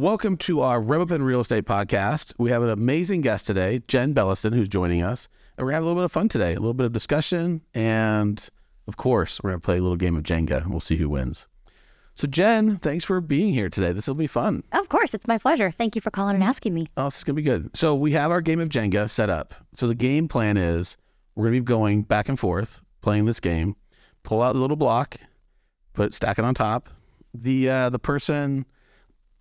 Welcome to our Rev Up in Real Estate podcast. We have an amazing guest today, Jen Belliston, who's joining us. And we're going to have a little bit of fun today, a little bit of discussion. And of course, we're going to play a little game of Jenga and we'll see who wins. So Jen, thanks for being here today. This will be fun. Of course. It's my pleasure. Thank you for calling and asking me. Oh, this is going to be good. So we have our game of Jenga set up. So the game plan is we're going to be going back and forth, playing this game, pull out the little block, stack it on top. The person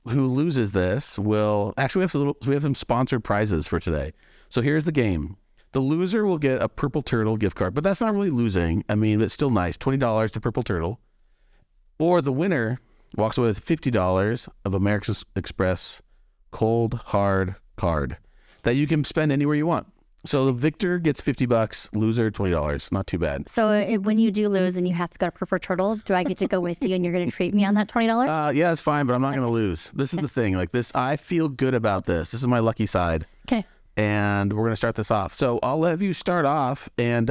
who loses this will actually we have some sponsored prizes for today. So here's the game. The loser will get a Purple Turtle gift card, but that's not really losing. I mean, it's still nice. $20 to Purple Turtle. Or the winner walks away with $50 of American Express cold hard card that you can spend anywhere you want. So the victor gets $50, loser $20. Not too bad. So when you do lose and you have to go to Purple Turtle, do I get to go with you and you're going to treat me on that $20? Yeah, it's fine, but I'm not going to lose. This is the thing. Like this, I feel good about this. This is my lucky side. Okay. And we're going to start this off. So I'll have you start off and...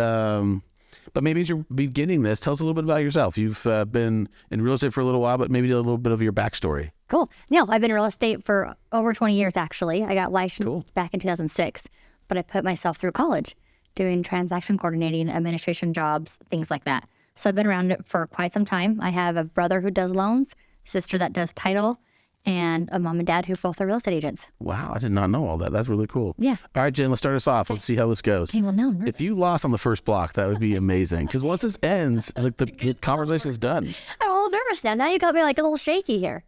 But maybe as you're beginning this, tell us a little bit about yourself. You've been in real estate for a little while, but maybe a little bit of your backstory. Cool. No, I've been in real estate for over 20 years, actually. I got licensed back in 2006, but I put myself through college doing transaction coordinating, administration jobs, things like that. So I've been around it for quite some time. I have a brother who does loans, sister that does title, and a mom and dad who both are real estate agents. Wow, I did not know all that. That's really cool. Yeah. All right, Jen, let's start us off. Let's see how this goes. Okay, well, no. If you lost on the first block, that would be amazing. Because once this ends, like the conversation's done. I'm a little nervous now. Now you got me like a little shaky here.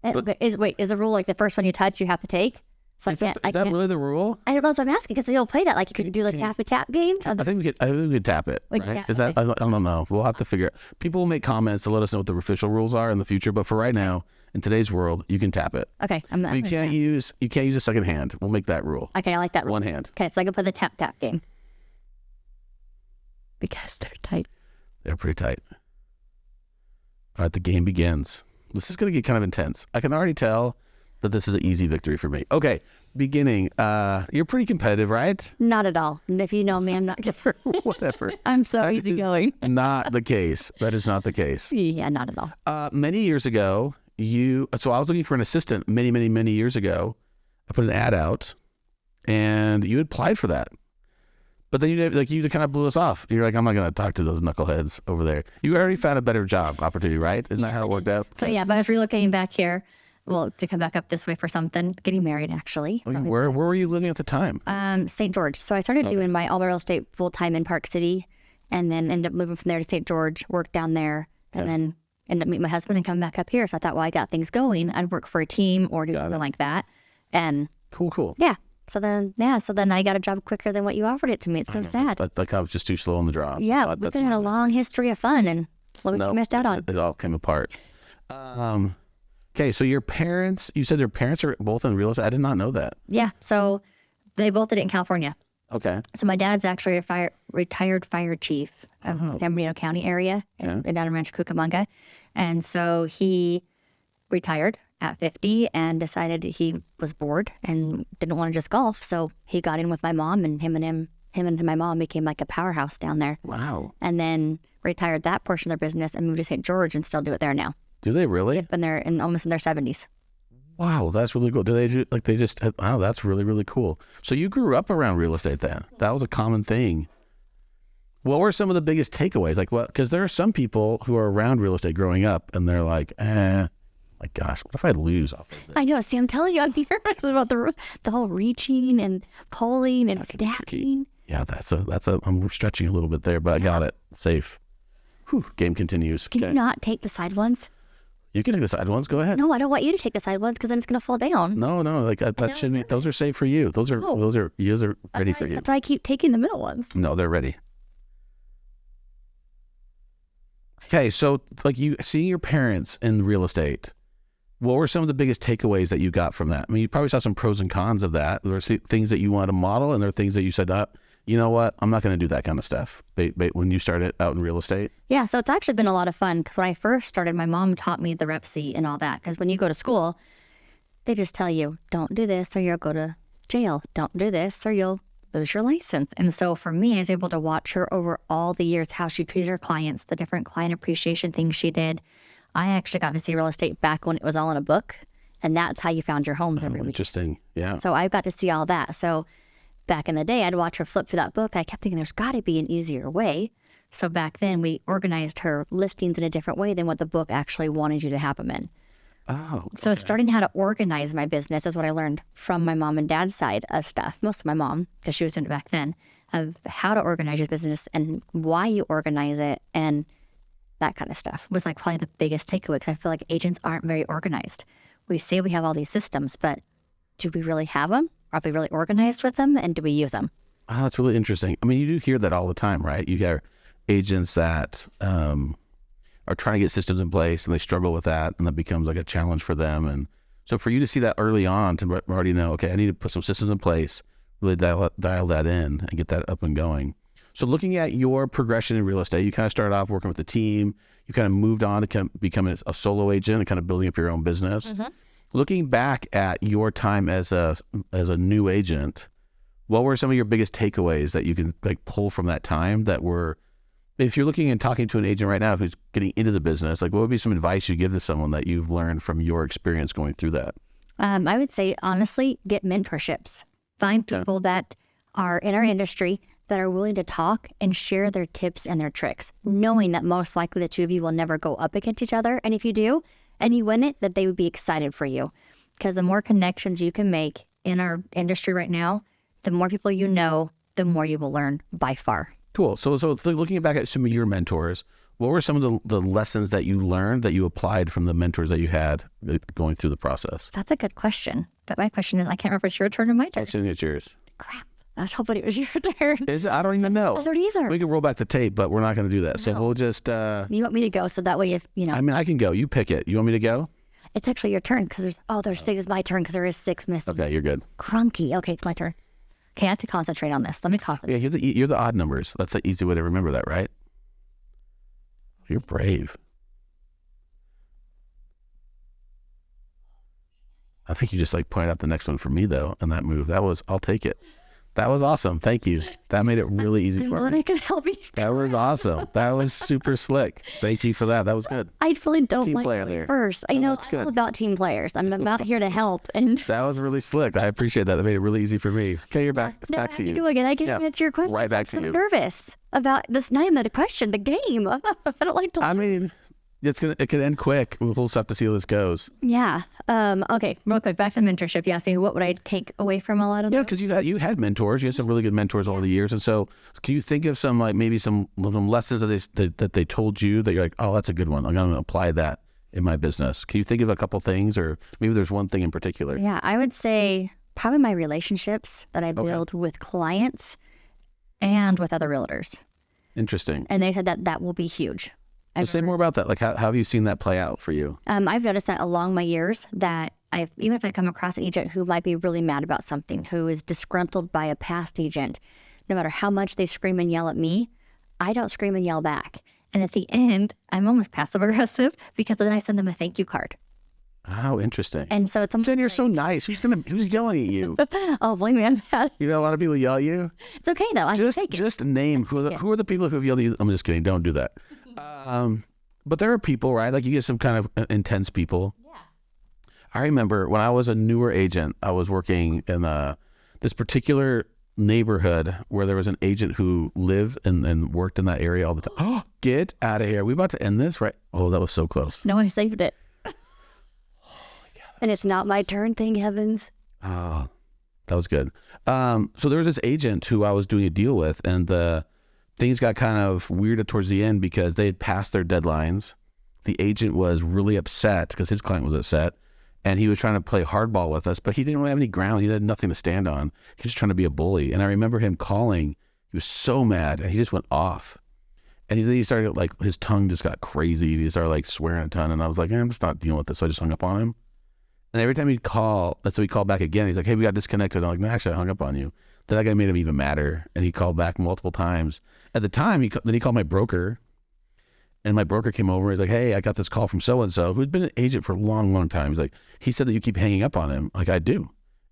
Is the rule like the first one you touch, you have to take? So is that really the rule? I don't know what I'm asking because you'll play that. Like you could do like tap game. I think we could tap it. Right? Is that? I don't know. We'll have to figure it. People will make comments to let us know what the official rules are in the future. But for right now, in today's world, you can tap it. Okay, you can't use a second hand. We'll make that rule. Okay, I like that rule. One hand. Okay, so I can play the tap game because they're tight. They're pretty tight. All right, the game begins. This is going to get kind of intense. I can already tell that this is an easy victory for me. Okay, beginning. You're pretty competitive, right? Not at all. And if you know me, I'm not. Whatever. I'm so easygoing. Not the case. That is not the case. Yeah, not at all. Many years ago, so I was looking for an assistant many years ago. I put an ad out, and you applied for that. But then you kind of blew us off. You're like, I'm not going to talk to those knuckleheads over there. You already found a better job opportunity, right? Isn't that how it worked out? So yeah, but I was relocating back here. Well, to come back up this way for something. Getting married, actually. Oh, where were you living at the time? St. George. So I started doing all my real estate full-time in Park City, and then ended up moving from there to St. George, worked down there, and then ended up meeting my husband and come back up here. So I thought, well, I got things going. I'd work for a team or do something like that. And cool. Yeah. So then I got a job quicker than what you offered it to me. It's so sad. Like I was just too slow on the draw. Yeah, we've been in a long history of fun, and look what you missed out on. It all came apart. Okay, so your parents, you said their parents are both in real estate. I did not know that. Yeah, so they both did it in California. Okay. So my dad's actually a retired fire chief of San Bernardino County area down in Rancho Cucamonga. And so he retired at 50 and decided he was bored and didn't want to just golf. So he got in with my mom, and him and my mom became like a powerhouse down there. Wow. And then retired that portion of their business and moved to St. George and still do it there now. Do they really? Yep, and they're almost in their 70s. Wow, that's really cool. Do they do wow, that's really, really cool. So you grew up around real estate then? That was a common thing. What were some of the biggest takeaways? Like what? Because there are some people who are around real estate growing up and they're like, my gosh, what if I lose off of this? I know. See, I'm telling you, I'm nervous about the whole reaching and polling and stacking. Yeah, I'm stretching a little bit there, but I got it. Safe. Whew, game continues. Can you not take the side ones? You can take the side ones. Go ahead. No, I don't want you to take the side ones because then it's going to fall down. No, like that shouldn't be. Those are safe for you. Those are ready for you. That's why I keep taking the middle ones. No, they're ready. Okay, so like you seeing your parents in real estate, what were some of the biggest takeaways that you got from that? I mean, you probably saw some pros and cons of that. There were things that you wanted to model, and there are things that you said, you know what, I'm not going to do that kind of stuff. When you started out in real estate? Yeah, so it's actually been a lot of fun because when I first started, my mom taught me the rep seat and all that. Because when you go to school, they just tell you, don't do this or you'll go to jail. Don't do this or you'll lose your license. And so for me, I was able to watch her over all the years, how she treated her clients, the different client appreciation things she did. I actually got to see real estate back when it was all in a book And that's how you found your homes every week. Interesting. Yeah. So I got to see all that. So back in the day, I'd watch her flip through that book. I kept thinking there's got to be an easier way. So back then we organized her listings in a different way than what the book actually wanted you to have them in. Oh. So starting how to organize my business is what I learned from my mom and dad's side of stuff. Most of my mom, because she was doing it back then, of how to organize your business and why you organize it and that kind of stuff was like probably the biggest takeaway, because I feel like agents aren't very organized. We say we have all these systems, but do we really have them? Are we really organized with them, and do we use them? Oh, that's really interesting. I mean, you do hear that all the time, right? You hear agents that are trying to get systems in place and they struggle with that, and that becomes like a challenge for them. And so for you to see that early on, to already know, okay, I need to put some systems in place, really dial that in and get that up and going. So looking at your progression in real estate, you kind of started off working with a team. You kind of moved on to kind of becoming a solo agent and kind of building up your own business. Mm-hmm. Looking back at your time as a new agent, what were some of your biggest takeaways that you can like pull from that time that were, if you're looking and talking to an agent right now who's getting into the business, like what would be some advice you give to someone that you've learned from your experience going through that? I would say, honestly, get mentorships. Find people that are in our industry that are willing to talk and share their tips and their tricks, knowing that most likely the two of you will never go up against each other. And if you do, and you win it, that they would be excited for you. Because the more connections you can make in our industry right now, the more people you know, the more you will learn by far. Cool. So looking back at some of your mentors, what were some of the lessons that you learned that you applied from the mentors that you had going through the process? That's a good question. But my question is, I can't remember if it's your turn or my turn. I think it's yours. Crap. I was hoping it was your turn. Is it? I don't even know. I don't either. We can roll back the tape, but we're not going to do that. So we'll just... You want me to go, so that way if, you know... I mean, I can go. You pick it. You want me to go? It's actually your turn, because there's 6 is my turn, because there is 6 missing. Okay, you're good. Crunky. Okay, it's my turn. Okay, I have to concentrate on this. Let me concentrate. Yeah, you're the odd numbers. That's an easy way to remember that, right? You're brave. I think you just like pointed out the next one for me though, and that move. I'll take it. That was awesome. Thank you. That made it really easy for me. I can help you. That was awesome. That was super slick. Thank you for that. That was good. I really don't team like player there. First. I know it's all about team players. I'm about here to help. And that was really slick. I appreciate that. That made it really easy for me. Okay, you're back. It's back to you. Do again. I can answer your question. Right back to you. I'm nervous about this. Not even the question. The game. I don't like to. I mean, it could end quick. We'll just have to see how this goes. Yeah. Okay. Real quick. Back to mentorship. You asked me what would I take away from a lot of. Yeah, because you had mentors. You had some really good mentors over the years, and so can you think of some like maybe some lessons that they told you that you're like, oh, that's a good one. I'm going to apply that in my business. Can you think of a couple things, or maybe there's one thing in particular? Yeah, I would say probably my relationships that I build with clients and with other realtors. Interesting. And they said that will be huge. So say more about that. Like, how have you seen that play out for you? I've noticed that along my years that even if I come across an agent who might be really mad about something, who is disgruntled by a past agent, no matter how much they scream and yell at me, I don't scream and yell back. And at the end, I'm almost passive aggressive because then I send them a thank you card. Oh, interesting. And so it's almost Jen, you're so nice. Who's yelling at you? Oh, blame me. I'm bad. You know, a lot of people yell at you. It's okay though. I can take it. Just name who are the people who have yelled at you. I'm just kidding. Don't do that. But there are people, right? Like you get some kind of intense people. Yeah. I remember when I was a newer agent, I was working in this particular neighborhood where there was an agent who lived and worked in that area all the time. Oh, get out of here. We about to end this, right? Oh, that was so close. No, I saved it. Oh my God. And it's not my turn, thank heavens. Oh, that was good. So there was this agent who I was doing a deal with, and things got kind of weird towards the end because they had passed their deadlines. The agent was really upset because his client was upset, and he was trying to play hardball with us, but he didn't really have any ground. He had nothing to stand on. He was just trying to be a bully. And I remember him calling. He was so mad, and he just went off. And he started, like, his tongue just got crazy. He started, like, swearing a ton. And I was like, I'm just not dealing with this. So I just hung up on him. And every time he'd call, so he called back again. He's like, hey, we got disconnected. I'm like, no, actually, I hung up on you. Then that guy made him even madder, and he called back multiple times. At the time, then he called my broker, and my broker came over. He's like, hey, I got this call from so-and-so, who'd been an agent for a long, long time. He's like, he said that you keep hanging up on him. Like, I do.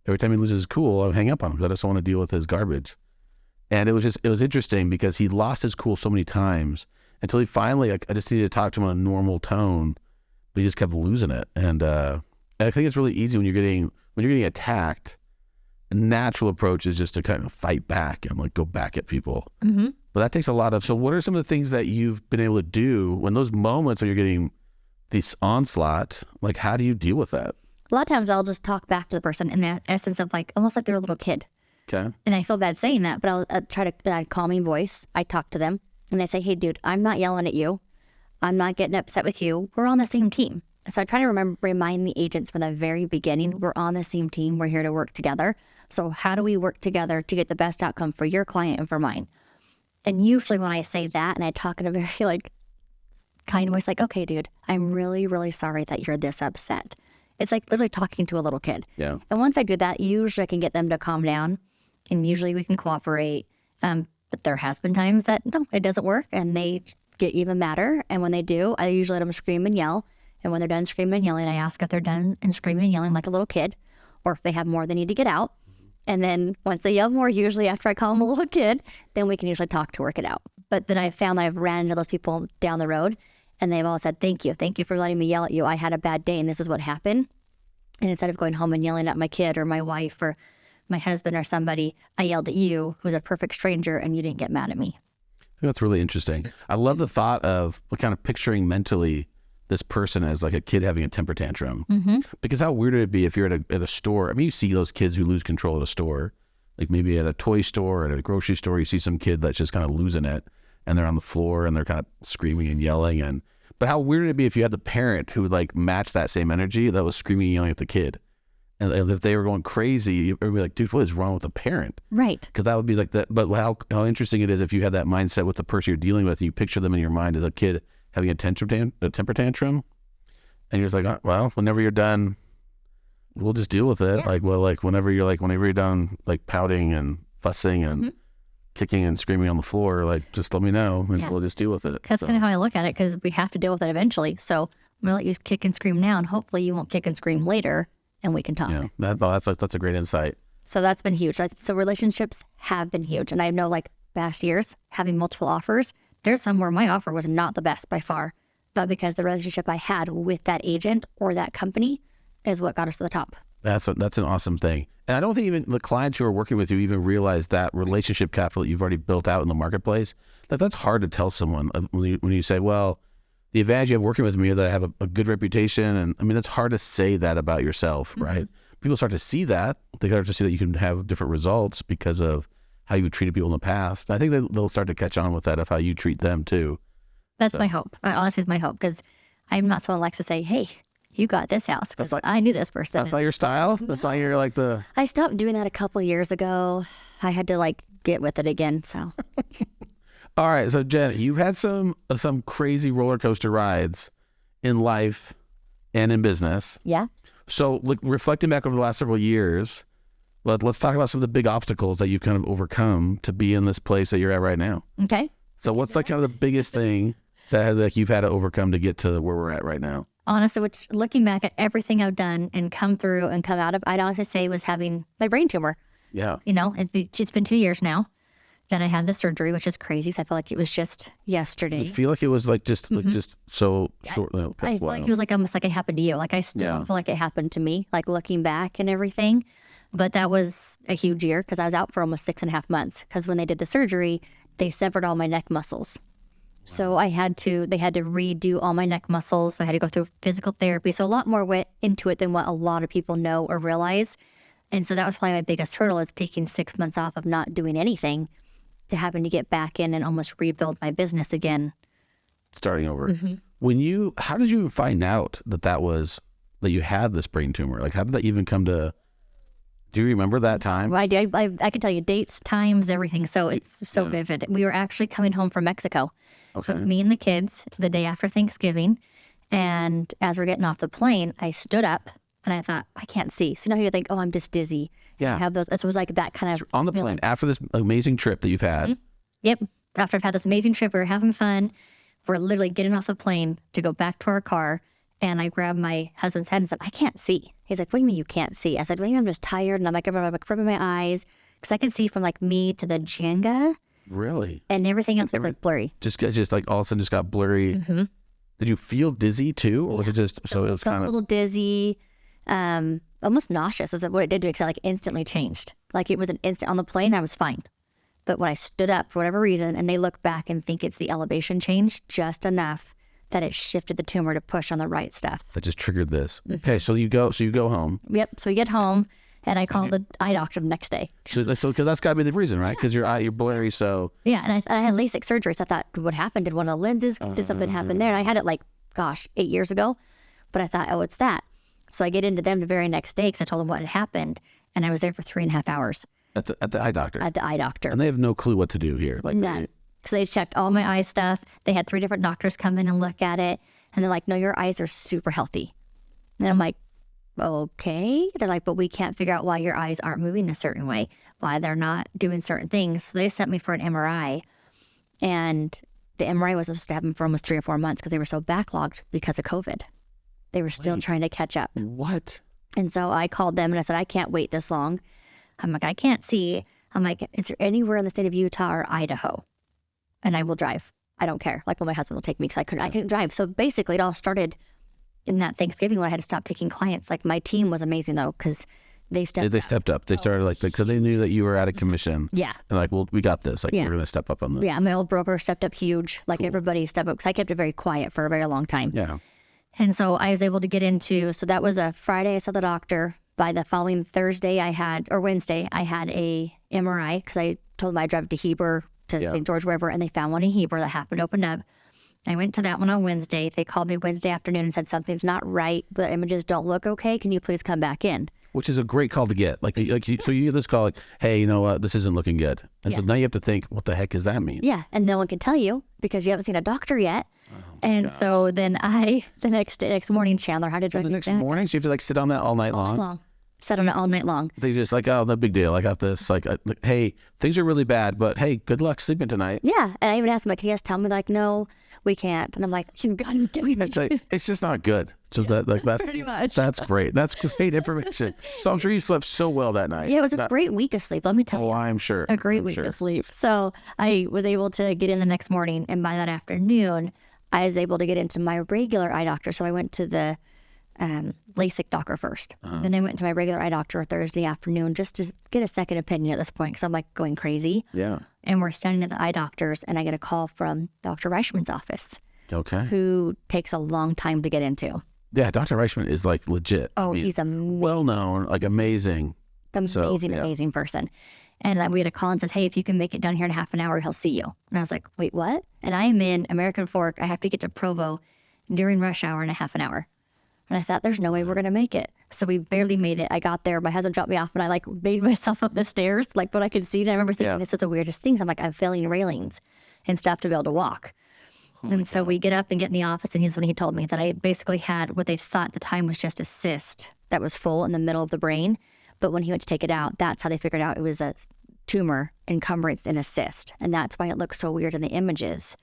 Every time he loses his cool, I hang up on him because I just don't want to deal with his garbage. And it was interesting because he lost his cool so many times until he finally, I just needed to talk to him in a normal tone, but he just kept losing it. And I think it's really easy when you're getting attacked. A natural approach is just to kind of fight back and like go back at people. Mm-hmm. But that takes a lot of. So what are some of the things that you've been able to do when those moments when you're getting this onslaught? Like, how do you deal with that? A lot of times I'll just talk back to the person in the essence of like almost like they're a little kid. Okay. And I feel bad saying that, but I'll try to in a calming voice. I talk to them and I say, hey, dude, I'm not yelling at you. I'm not getting upset with you. We're on the same team. So I try to remind the agents from the very beginning, we're on the same team. We're here to work together. So how do we work together to get the best outcome for your client and for mine? And usually when I say that and I talk in a very like kind voice, like, okay, dude, I'm really, really sorry that you're this upset. It's like literally talking to a little kid. Yeah. And once I do that, usually I can get them to calm down and usually we can cooperate. But there has been times that, no, it doesn't work and they get even madder. And when they do, I usually let them scream and yell. And when they're done screaming and yelling, I ask if they're done and screaming and yelling like a little kid, or if they have more they need to get out. And then once they yell more, usually after I call them a little kid, then we can usually talk to work it out. But then I found I've ran into those people down the road and they've all said, thank you for letting me yell at you. I had a bad day and this is what happened. And instead of going home and yelling at my kid or my wife or my husband or somebody, I yelled at you, who's a perfect stranger, and you didn't get mad at me. I think that's really interesting. I love the thought of kind of picturing mentally this person as like a kid having a temper tantrum. Mm-hmm. Because how weird would it be if you're at a store? I mean, you see those kids who lose control at a store, like maybe at a toy store or at a grocery store, you see some kid that's just kind of losing it and they're on the floor and they're kind of screaming and yelling. But how weird would it be if you had the parent who would like match that same energy that was screaming and yelling at the kid? And if they were going crazy, you'd be like, dude, what is wrong with the parent? Right. Because that would be like that. But how interesting it is if you had that mindset with the person you're dealing with, and you picture them in your mind as a kid having a temper tantrum, and you're just like, oh, well, whenever you're done, we'll just deal with it. Yeah. Whenever you're done, like pouting and fussing and kicking and screaming on the floor, like just let me know and we'll just deal with it. That's kind of how I look at it, because we have to deal with it eventually. So I'm gonna let you kick and scream now, and hopefully you won't kick and scream later, and we can talk. Yeah, that's a great insight. So that's been huge. So relationships have been huge, and I know like past years having multiple offers. There's some where my offer was not the best by far, but because the relationship I had with that agent or that company is what got us to the top. That's an awesome thing. And I don't think even the clients who are working with you even realize that relationship capital you've already built out in the marketplace. That's hard to tell someone when you say, well, the advantage you have working with me is that I have a good reputation. And I mean, it's hard to say that about yourself, right? People start to see that. They start to see that you can have different results because of how you treated people in the past. I think they'll start to catch on with that of how you treat them too. That's my hope. Honestly, it's my hope, because I'm not someone who likes to say, hey, you got this house, because I knew this person. That's not your style? That's not your like the... I stopped doing that a couple of years ago. I had to like get with it again, so. All right, so Jen, you've had some crazy roller coaster rides in life and in business. Yeah. So reflecting back over the last several years, let's talk about some of the big obstacles that you've kind of overcome to be in this place that you're at right now. Okay. So what's like kind of the biggest thing that you've had to overcome to get to where we're at right now? Honestly, which looking back at everything I've done and come through and come out of, I'd honestly say was having my brain tumor. Yeah. You know, it's been 2 years now that I had the surgery, which is crazy. So I feel like it was just yesterday. I feel like it was like just so short. No, I feel like it was like almost like it happened to you. Like I still don't feel like it happened to me, like looking back and everything. But that was a huge year, because I was out for almost 6.5 months, because when they did the surgery, they severed all my neck muscles. Wow. So they had to redo all my neck muscles. I had to go through physical therapy. So a lot more went into it than what a lot of people know or realize. And so that was probably my biggest hurdle, is taking 6 months off of not doing anything to having to get back in and almost rebuild my business again. Starting over. How did you find out that you had this brain tumor? Like, how did that even come to... Do you remember that time? I did. I can tell you dates, times, everything. So it's so vivid. We were actually coming home from Mexico with me and the kids the day after Thanksgiving. And as we're getting off the plane, I stood up and I thought, I can't see. So now you think, oh, I'm just dizzy. Yeah. I have those. It was like that kind of... On the plane, after this amazing trip that you've had. Yep. After I've had this amazing trip, we were having fun. We're literally getting off the plane to go back to our car. And I grabbed my husband's head and said, I can't see. He's like, what do you mean you can't see? I said, maybe I'm just tired. And I'm like, I'm rubbing my eyes. Because I could see from like me to the Jenga. Really? And everything else was like blurry. Just like all of a sudden just got blurry. Did you feel dizzy too? Or was it just, so it was felt kind a of... little dizzy. almost nauseous is what it did to me, because I like instantly changed. Like it was an instant. On the plane, I was fine. But when I stood up for whatever reason, and they look back and think it's the elevation change just enough that it shifted the tumor to push on the right stuff. That just triggered this. Okay, so you go home. Yep. So we get home, and I called the eye doctor the next day. So because that's got to be the reason, right? Because you're blurry. So yeah, and I had LASIK surgery, so I thought, what happened? Did one of the lenses? Did something happen there? And I had it 8 years ago, but I thought, oh, it's that. So I get into them the very next day because I told them what had happened, and I was there for 3.5 hours. At the eye doctor. At the eye doctor. And they have no clue what to do here. None. Because they checked all my eye stuff. They had 3 different doctors come in and look at it. And they're like, no, your eyes are super healthy. And I'm like, okay. They're like, but we can't figure out why your eyes aren't moving a certain way, why they're not doing certain things. So they sent me for an MRI. And the MRI was supposed to happen for almost 3 or 4 months because they were so backlogged because of COVID. They were still trying to catch up. What? And so I called them and I said, I can't wait this long. I'm like, I can't see. I'm like, is there anywhere in the state of Utah or Idaho? And I will drive. I don't care. Like, well, my husband will take me because I couldn't drive. So basically it all started in that Thanksgiving when I had to stop taking clients. Like, my team was amazing though, because they stepped up. They started because they knew that you were out of commission. Yeah. And like, well, we got this. Like, we're going to step up on this. Yeah. My old broker stepped up huge. Like everybody stepped up because I kept it very quiet for a very long time. Yeah. And so I was able to get into, so that was a Friday. I saw the doctor. By the following Wednesday, I had a MRI because I told them I'd drive to Heber, to St. George, wherever, and they found one in Heber that happened to open up. I went to that one on Wednesday. They called me Wednesday afternoon and said something's not right. The images don't look okay. Can you please come back in? Which is a great call to get. So you get this call hey, you know what? This isn't looking good. And so now you have to think, what the heck does that mean? Yeah, and no one can tell you because you haven't seen a doctor yet. And so then the next morning, Chandler had to drive the next morning, so you have to sit on that all night long? Sat on it all night long. They just oh, no big deal. I got this. Hey, things are really bad, but hey, good luck sleeping tonight. Yeah, and I even asked him, can you guys tell me? No, we can't. And I'm like, you've got to get me. It's just not good. So that's pretty much. That's great. That's great information. So I'm sure you slept so well that night. Yeah, it was a great week of sleep. Let me tell you. Oh, I'm sure. A great week of sleep. So I was able to get in the next morning, and by that afternoon, I was able to get into my regular eye doctor. So I went to the LASIK doctor first. Then I went to my regular eye doctor Thursday afternoon just to get a second opinion at this point because I'm going crazy. Yeah. And we're standing at the eye doctor's, and I get a call from Dr. Reichman's office. Okay. Who takes a long time to get into. Yeah, Dr. Reichman is legit. Oh, he's amazing. Well known, amazing. Amazing person. And we had a call and says, hey, if you can make it down here in half an hour, he'll see you. And I was like, wait, what? And I am in American Fork. I have to get to Provo during rush hour in a half an hour. And I thought, there's no way we're going to make it. So we barely made it. I got there. My husband dropped me off, and I made myself up the stairs, what I could see. And I remember thinking, this is the weirdest things. I'm failing railings and stuff to be able to walk. And so we get up and get in the office, and he's when he told me that I basically had what they thought at the time was just a cyst that was full in the middle of the brain. But when he went to take it out, that's how they figured out it was a tumor encumbrance in a cyst. And that's why it looks so weird in the images,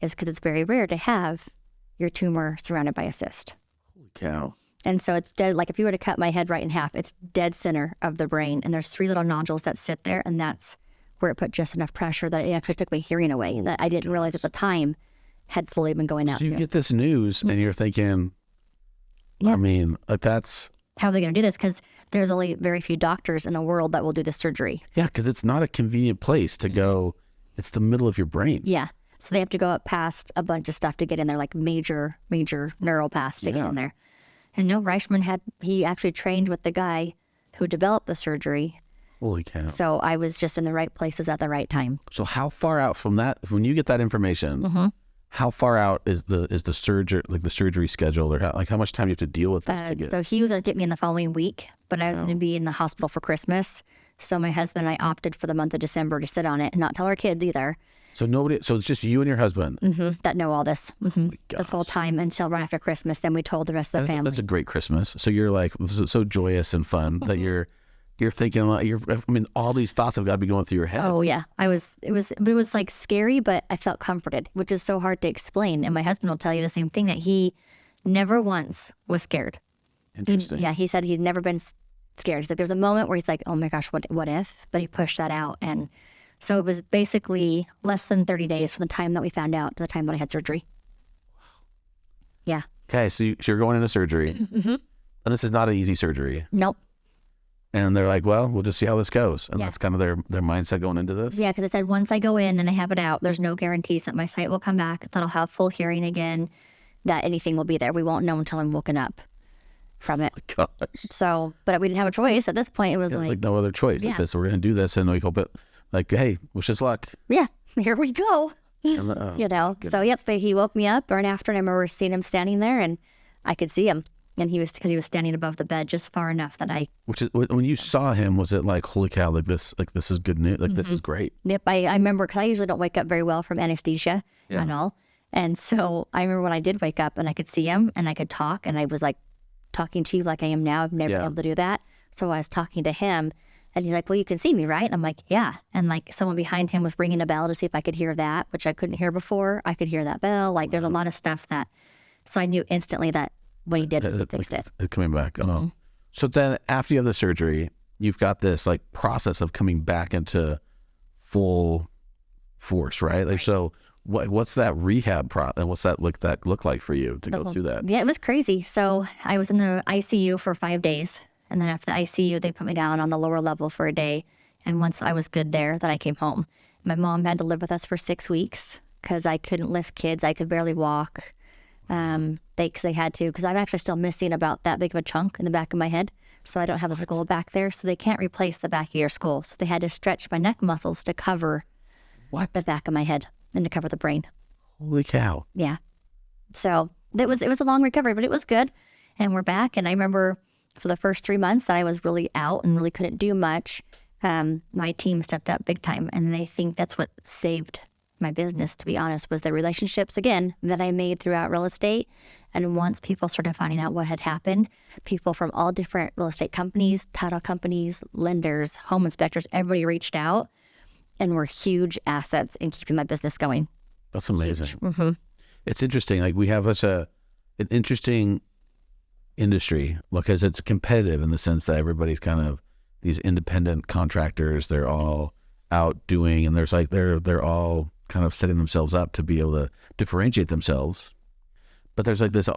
is because it's very rare to have your tumor surrounded by a cyst. Holy cow. And so it's dead. If you were to cut my head right in half, it's dead center of the brain. And there's 3 little nodules that sit there. And that's where it put just enough pressure that it actually took my hearing away that I didn't realize at the time had fully been going out. So you get this news and you're thinking, that's... How are they going to do this? Because there's only very few doctors in the world that will do this surgery. Yeah, because it's not a convenient place to go. It's the middle of your brain. Yeah. So they have to go up past a bunch of stuff to get in there, major neural paths to get in there. And no, Reichman he actually trained with the guy who developed the surgery. Holy cow. So I was just in the right places at the right time. So how far out from that, when you get that information, how far out is the surgery, the surgery scheduled, or how much time do you have to deal with this to get? So he was going to get me in the following week, but I was going to be in the hospital for Christmas. So my husband and I opted for the month of December to sit on it and not tell our kids either. So it's just you and your husband that know all this this whole time until right after Christmas. Then we told the rest of the family. That's a great Christmas. So you're so joyous and fun that you're thinking all these thoughts have got to be going through your head. Oh yeah, it was scary, but I felt comforted, which is so hard to explain. And my husband will tell you the same thing, that he never once was scared. Interesting. He said he'd never been scared. He's there's a moment where he's like, oh my gosh, what if? But he pushed that out. And so it was basically less than 30 days from the time that we found out to the time that I had surgery. Yeah. Okay, so you're going into surgery. And this is not an easy surgery. Nope. And they're like, well, we'll just see how this goes. And Yeah. that's kind of their mindset going into this. Yeah, because I said once I go in and I have it out, there's no guarantees that my sight will come back, that I'll have full hearing again, that anything will be there. We won't know until I'm woken up from it. Gosh. So, but we didn't have a choice. At this point, it was It's like, like no other choice. Yeah. Like this, we're going to do this. And we hope it, like, hey, wish us luck. yeah, here we go. And, So, yep, but he woke me up right after, and I remember seeing him standing there, and I could see him. And because he was standing above the bed just far enough that I... Which is, when you saw him, was it like, holy cow, like this is good news. Like, this is great. Yep, I remember, because I usually don't wake up very well from anesthesia Yeah. at all. And so I remember when I did wake up and I could see him and I could talk, and I was like talking to you like I am now. I've never been able to do that. So I was talking to him, and he's like, well, you can see me, right? And I'm like, yeah. And like someone behind him was ringing a bell to see if I could hear that, which I couldn't hear before. I could hear that bell. Like there's a lot of stuff that, so I knew instantly that when he did it, he fixed it. Coming back. Oh. So then after you have the surgery, you've got this like process of coming back into full force, right? Like, so what's that rehab and what's that look like for you to go through that? Yeah, it was crazy. So I was in the ICU for 5 days. And then after the ICU, they put me down on the lower level for a day. And once I was good there, then I came home. My mom had to live with us for 6 weeks because I couldn't lift kids. I could barely walk. Because they had to, because I'm actually still missing about that big of a chunk in the back of my head. So I don't have a skull back there. So they can't replace the back of your skull. So they had to stretch my neck muscles to cover the back of my head and to cover the brain. Holy cow. Yeah. So it was a long recovery, but it was good. And we're back. And I remember for the first 3 months that I was really out and really couldn't do much. My team stepped up big time. And I think that's what saved my business, to be honest, was the relationships, again, that I made throughout real estate. And once people started finding out what had happened, people from all different real estate companies, title companies, lenders, home inspectors, everybody reached out and were huge assets in keeping my business going. That's amazing. Mm-hmm. It's interesting. Like we have such an interesting industry because it's competitive in the sense that everybody's kind of these independent contractors. They're all out doing, and there's like, they're all kind of setting themselves up to be able to differentiate themselves. But there's like this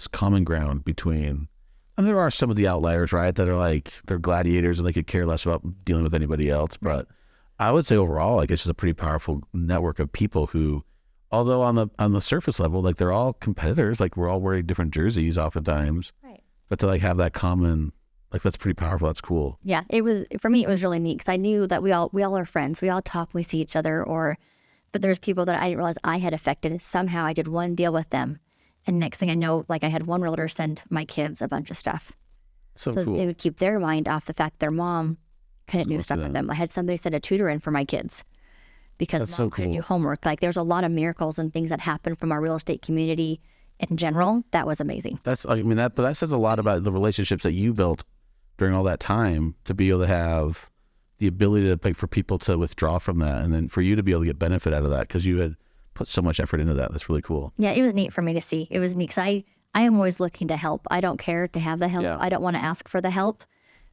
common ground between, and there are some of the outliers, right, that are like, they're gladiators and they could care less about dealing with anybody else. But I would say overall, like, it's just a pretty powerful network of people who, although on the surface level, like they're all competitors, like we're all wearing different jerseys oftentimes, Right. but to like have that common, like that's pretty powerful. That's cool. Yeah, it was, for me, it was really neat because I knew that we all are friends. We all talk, we see each other, but there's people that I didn't realize I had affected. Somehow I did one deal with them. And next thing I know, like I had one realtor send my kids a bunch of stuff. So So cool. they would keep their mind off the fact their mom couldn't do Close to stuff with them. them. I had somebody send a tutor in for my kids because That's mom so couldn't cool. do homework. Like there's a lot of miracles and things that happen from our real estate community in general. That was amazing. But that says a lot about the relationships that you built during all that time to be able to have the ability to like for people to withdraw from that, and then for you to be able to get benefit out of that because you had put so much effort into that. That's really cool. Yeah, it was neat for me to see. It was neat because I am always looking to help. I don't care to have the help. Yeah. I don't want to ask for the help.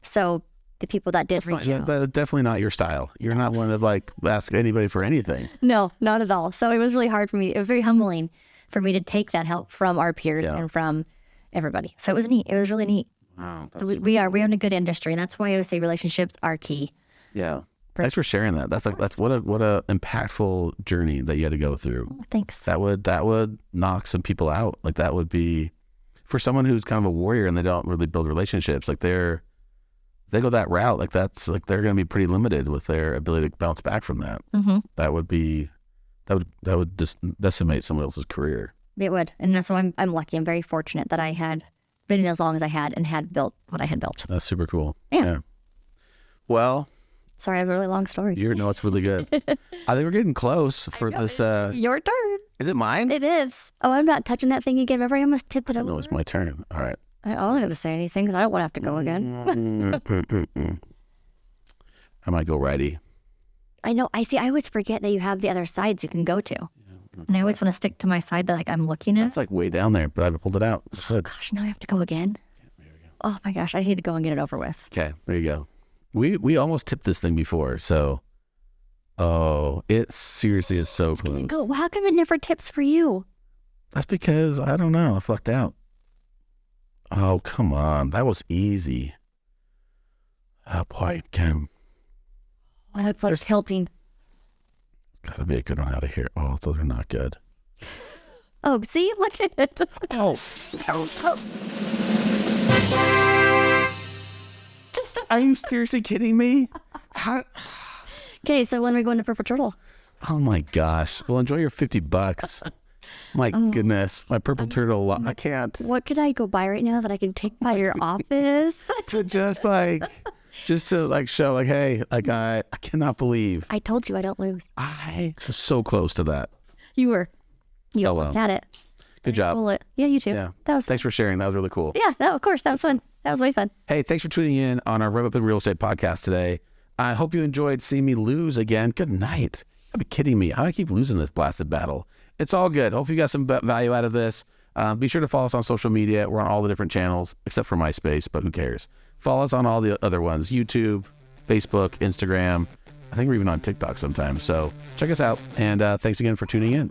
So the people that did reach out. That's definitely not your style. You're not one to like ask anybody for anything. No, not at all. So it was really hard for me. It was very humbling for me to take that help from our peers and from everybody. So it was neat. It was really neat. Wow. So we're in a good industry, and that's why I always say relationships are key. Yeah. Thanks for sharing that. That's what a impactful journey that you had to go through. Oh, thanks. That would knock some people out. Like that would be for someone who's kind of a warrior and they don't really build relationships. Like they go that route. Like that's like they're going to be pretty limited with their ability to bounce back from that. Mm-hmm. That would just decimate someone else's career. It would, and that's why I'm lucky. I'm very fortunate that I had been in as long as I had and had built what I had built. That's super cool. Yeah. Well, sorry, I have a really long story. it's really good. I think we're getting close for this. Your turn. Is it mine? It is. Oh, I'm not touching that thing again. Remember, I almost tipped it over. No, it's my turn. All right. I wasn't going to say anything because I don't want to have to go again. I might go righty. I know. I always forget that you have the other sides you can go to. And I always want to stick to my side that like I'm looking at. It's like way down there, but I pulled it out. Good. Gosh, now I have to go again. There we go. Oh my gosh, I need to go and get it over with. Okay, there you go. We almost tipped this thing before, so it seriously is so close. Go. Well, how come it never tips for you? That's because I don't know. I flucked out. Oh, come on. That was easy. Oh, boy, Kim. Oh, that's like tilting. Gotta be a good one out of here. Oh, those are not good. Oh, see? Look at it. Oh. Are you seriously kidding me? How? Okay, so when are we going to Purple Turtle? Oh my gosh. Well, enjoy your $50. My goodness. My purple turtle. I can't. What could I go buy right now that I can take by your office? To just to show hey, I cannot believe. I told you I don't lose. I was so close to that. You were. You almost had it. Good job. Bullet. Yeah, you too. Yeah. That was fun. Thanks for sharing. That was really cool. Yeah, of course. That was fun. That was way fun. Hey, thanks for tuning in on our Rev Up in Real Estate podcast today. I hope you enjoyed seeing me lose again. Good night. You'll be kidding me. How do I keep losing this blasted battle? It's all good. Hopefully you got some value out of this. Be sure to follow us on social media. We're on all the different channels, except for MySpace, but who cares? Follow us on all the other ones, YouTube, Facebook, Instagram. I think we're even on TikTok sometimes. So check us out. And thanks again for tuning in.